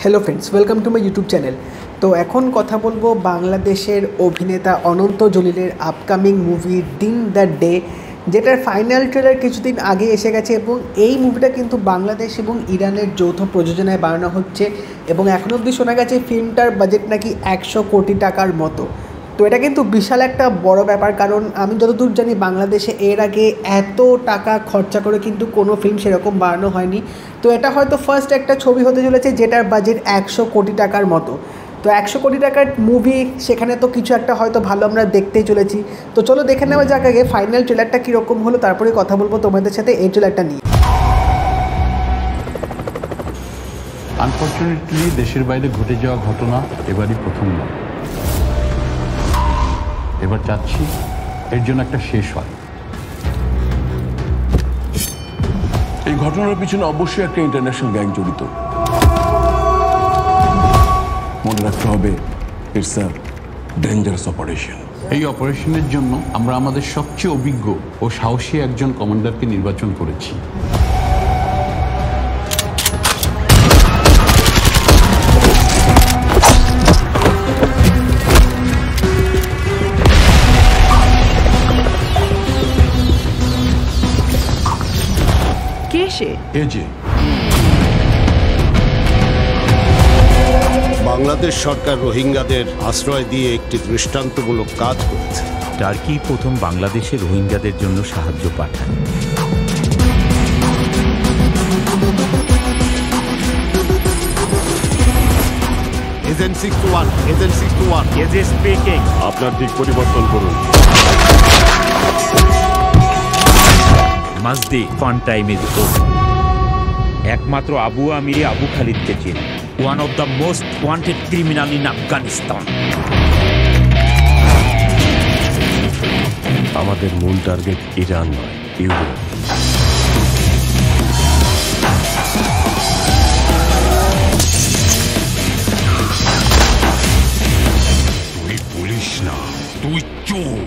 Hello friends, welcome to my YouTube channel. तो एखन कथा बोलबो बांग्लादेशेर अभिनेता अनंत जलिलेर upcoming movie Din the day, जेटार फाइनल ट्रेलर কিছুদিন আগে এসে গেছে এবং এই মুভিটা কিন্তু বাংলাদেশ এবং ইরানের যৌথ প্রযোজনায় বানানো হচ্ছে এবং এখনো অবধি শোনা গেছে ফিল্মটার বাজেট নাকি 100 কোটি টাকার মতো। তো এটা কিন্তু বিশাল একটা বড় ব্যাপার, কারণ আমি যতদূর জানি বাংলাদেশে এর আগে এত টাকা খরচা করে কিন্তু কোনো ফিল্ম সেরকম বানানো হয়নি। তো এটা হয়তো ফার্স্ট একটা ছবি হতে চলেছে যেটার বাজেট 100 কোটি টাকার মতো। তো 100 কোটি টাকার মুভি, সেখানে তো কিছু একটা হয়তো ভালো আমরা দেখতেই চলেছি। তো চলো দেখে নেওয়া যাক আগে ফাইনাল ট্রেলারটা কীরকম হলো, তারপরে কথা বলবো তোমাদের সাথে এই ট্রেলারটা নিয়ে। আনফর্চুনেটলি দেশের বাইরে ঘটে যাওয়া ঘটনা এবারই প্রথম নয়। এবার চাচ্ছি এর জন্য একটা শেষ হয়। এই ঘটনার পিছনে অবশ্যই একটা ইন্টারন্যাশনাল গ্যাং জড়িত। মনে রাখতে হবে, ইটস আ ডেঞ্জারাস অপারেশন। এই অপারেশনের জন্য আমরা আমাদের সবচেয়ে অভিজ্ঞ ও সাহসী একজন কমান্ডারকে নির্বাচন করেছি। বাংলাদেশ সরকার রোহিঙ্গাদের আশ্রয় দিয়ে একটি দৃষ্টান্তমূলক কাজ করেছে। টার্কি প্রথম বাংলাদেশে রোহিঙ্গাদের জন্য সাহায্য পাঠায়। Agency two one speaking. আপনার দিক পরিবর্তন করুন। মাসদি ফান টাইম ইজ ওভার। একমাত্র আবু আমিরি আবু খালিদকে চিনে, one of the most wanted criminal in Afghanistan. আমাদের মূল টার্গেট ইরান নয়, ইউরোপ। তুই পুলিশ না, তুই চোর।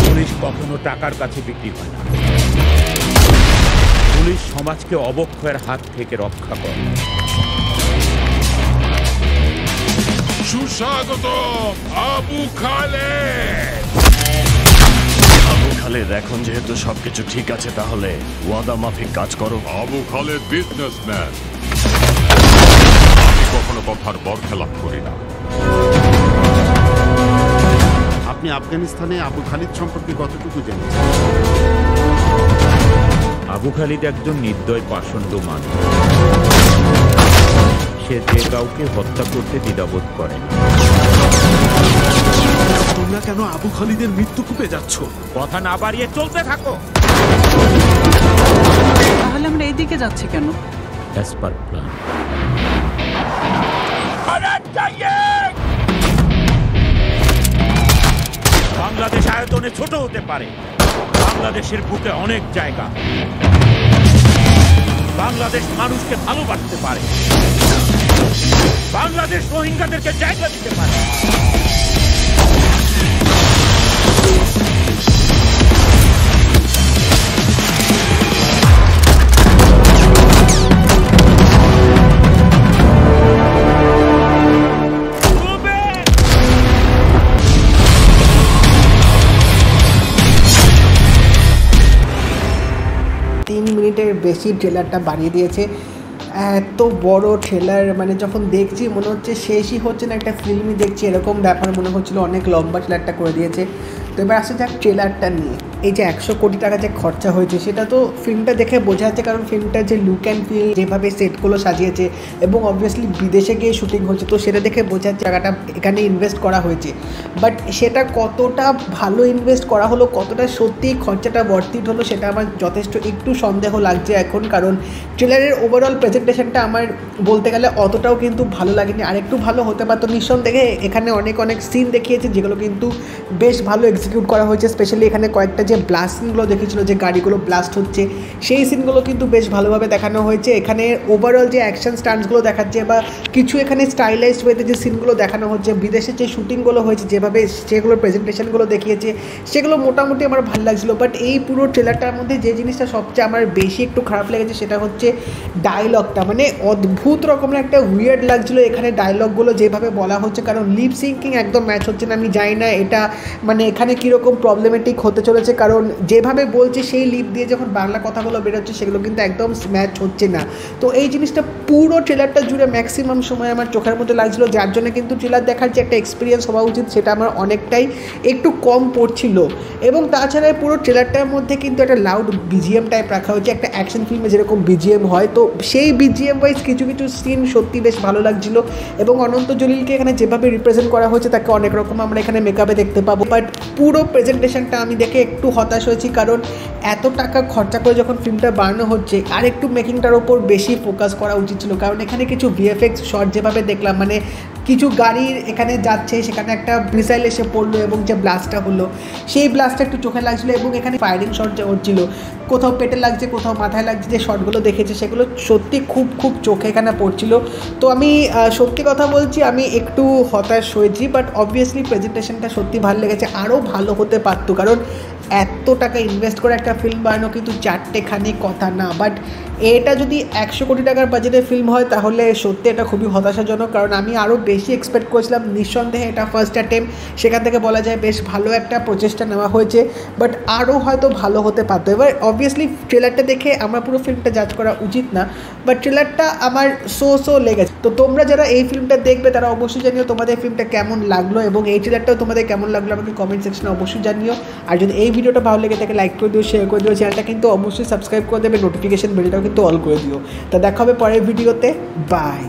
পুলিশ কখনো টাকার কাছে বিক্রি হয় না। পুলিশ সমাজকে অবক্ষয়ের হাত থেকে রক্ষা করে। সুস্বাগত আবু খালেদ। আবু খালেদ, এখন যেহেতু সবকিছু ঠিক আছে, তাহলে ওয়াদা মাফিক কাজ করো। আবু খালেদ বিজনেসম্যান, আমি কখনো কথার বরখেলাপ করি না। আপনি আফগানিস্তানে আবু খালিদ সম্পর্কে কতটুকু জানেন? আবু খালিদ একজন নির্দয় পাষণ্ড মানুষ। সে যে কাউকে হত্যা করতে দ্বিধাবোধ করে। তোমরা কেন আবু খালিদের মৃত্যু কূপে যাচ্ছ? কথা না বাড়িয়ে চলতে থাকো। তাহলে আমরা এইদিকে যাচ্ছি কেন? As per plan. বাংলাদেশ আয়তনে ছোট হতে পারে, বাংলাদেশের বুকে অনেক জায়গা। বাংলাদেশ মানুষকে ভালোবাসতে পারে, বাংলাদেশ রোহিঙ্গাদেরকে জায়গা দিতে পারে। মিনিটের বেশি ট্রেলারটা বানিয়ে দিয়েছে। এত বড় ট্রেলার, মানে যখন দেখছি মনে হচ্ছে শেষই হচ্ছে না, একটা ফিল্মই দেখছি এরকম ব্যাপার মনে হচ্ছিলো। অনেক লম্বা ট্রেলারটা করে দিয়েছে। তো এবার আসে যাক ট্রেলারটা নিয়ে। এই যে 100 কোটি টাকা যে খরচা হয়েছে সেটা তো ফিল্মটা দেখে বোঝা যাচ্ছে, কারণ ফিল্মটার যে লুক অ্যান্ড ফিল, যেভাবে সেটগুলো সাজিয়েছে এবং অবভিয়াসলি বিদেশে গিয়ে শুটিং হচ্ছে, তো সেটা দেখে বোঝা যাচ্ছে টাকাটা এখানে ইনভেস্ট করা হয়েছে। বাট সেটা কতটা ভালো ইনভেস্ট করা হলো, কতটা সত্যিই খরচাটা বর্তিত হলো, সেটা আমার যথেষ্ট একটু সন্দেহ লাগছে এখন। কারণ ট্রেলারের ওভারঅল প্রেজেন্টেশনটা আমার বলতে গেলে অতটাও কিন্তু ভালো লাগেনি। আর একটু ভালো হতে পারতো নিঃসন্দেহে। এখানে অনেক সিন দেখিয়েছে যেগুলো কিন্তু বেশ ভালো এক্সিকিউট করা হয়েছে। স্পেশালি এখানে কয়েকটা যে ব্লাস্ট সিনগুলো দেখেছিল, যে গাড়িগুলো ব্লাস্ট হচ্ছে, সেই সিনগুলো কিন্তু বেশ ভালোভাবে দেখানো হয়েছে। এখানে ওভারঅল যে অ্যাকশন স্টান্টসগুলো দেখাচ্ছে বা কিছু এখানে স্টাইলাইজড ওয়েতে যে সিনগুলো দেখানো হচ্ছে, বিদেশে যে শুটিংগুলো হয়েছে, যেভাবে সেগুলোর প্রেজেন্টেশনগুলো দেখিয়েছে, সেগুলো মোটামুটি আমার ভালো লাগছিলো। বাট এই পুরো ট্রেলারটার মধ্যে যে জিনিসটা সবচেয়ে আমার বেশি একটু খারাপ লেগেছে সেটা হচ্ছে ডায়লগটা। মানে অদ্ভুত রকমের একটা উইয়ার্ড লাগছিলো এখানে ডায়লগগুলো যেভাবে বলা হচ্ছে, কারণ লিপ সিঙ্কিং একদম ম্যাচ হচ্ছে না। আমি জানি না এটা মানে এখানে কীরকম প্রবলেমেটিক হতে চলেছে, কারণ যেভাবে বলছে সেই লিপ দিয়ে যখন বাংলা কথাগুলো বেরোচ্ছে সেগুলো কিন্তু একদম ম্যাচ হচ্ছে না। তো এই জিনিসটা পুরো ট্রেলারটা জুড়ে ম্যাক্সিমাম সময় আমার চোখের মধ্যে লাগছিলো, যার জন্য কিন্তু ট্রেলার দেখার যে একটা এক্সপিরিয়েন্স হওয়া উচিত সেটা আমার অনেকটাই একটু কম পড়ছিল। এবং তাছাড়া পুরো ট্রেলারটার মধ্যে কিন্তু একটা লাউড বিজিএম টাইপ রাখা হয়েছে, একটা অ্যাকশন ফিল্মে যেরকম বিজিএম হয়। তো সেই বিজিএম ওয়াইজ কিছু কিছু সিন সত্যি বেশ ভালো লাগছিলো। এবং অনন্ত জলিলকে এখানে যেভাবে রিপ্রেজেন্ট করা হয়েছে তাকে অনেক রকম আমরা এখানে মেকআপে দেখতে পাবো। বাট পুরো প্রেজেন্টেশনটা আমি দেখে একটু হতাশ হয়েছি, কারণ এত টাকা খরচা করে যখন ফিল্মটা বানানো হচ্ছে আর একটু মেকিংটার ওপর বেশি ফোকাস করা উচিত ছিল। কারণ এখানে কিছু ভিএফএক্স শট যেভাবে দেখলাম, মানে কিছু গাড়ির এখানে যাচ্ছে, সেখানে একটা মিসাইল এসে পড়লো এবং যে ব্লাস্টটা হলো সেই ব্লাস্টটা একটু চোখে লাগছিলো। এবং এখানে ফায়ারিং শট যে হচ্ছিলো, কোথাও পেটে লাগছে, কোথাও মাথায় লাগছে, যে শটগুলো দেখেছে সেগুলো সত্যি খুব চোখে এখানে পড়ছিল। তো আমি সত্যি কথা বলছি, আমি একটু হতাশ হয়েছি। বাট অবভিয়াসলি প্রেজেন্টেশনটা সত্যি ভালো লেগেছে, আরও ভালো হতে পারতো, কারণ এত টাকা ইনভেস্ট করে একটা ফিল্ম বানানো কিন্তু চারটেখানি কথা না। বাট এটা যদি 100 কোটি টাকার বাজেটের ফিল্ম হয় তাহলে সত্যি এটা খুবই হতাশাজনক, কারণ আমি আরও বেশি এক্সপেক্ট করেছিলাম। নিঃসন্দেহে এটা ফার্স্ট অ্যাটেম্প, সেখান থেকে বলা যায় বেশ ভালো একটা প্রচেষ্টা নেওয়া হয়েছে, বাট আরও হয়তো ভালো হতে পারতো। এবার অবভিয়াসলি ট্রেলারটা দেখে আমার পুরো ফিল্মটা জাজ করা উচিত না, বাট ট্রেলারটা আমার সো লেগেছে। তো তোমরা যারা এই ফিল্মটা দেখবে তারা অবশ্যই জানিও তোমাদের ফিল্মটা কেমন লাগলো, এবং এই ট্রেলারটাও তোমাদের কেমন লাগলো আমাকে কমেন্ট সেকশনে অবশ্যই জানিও। আর যদি এই ভিডিওটা ভালো লেগে থাকে লাইক করে দিও, শেয়ার করে দিও, চ্যানেলটা কিন্তু অবশ্যই সাবস্ক্রাইব করে দেবে, নোটিফিকেশন বেলটাও কিন্তু অল করে দিও। তা দেখা হবে পরের ভিডিওতে, বাই।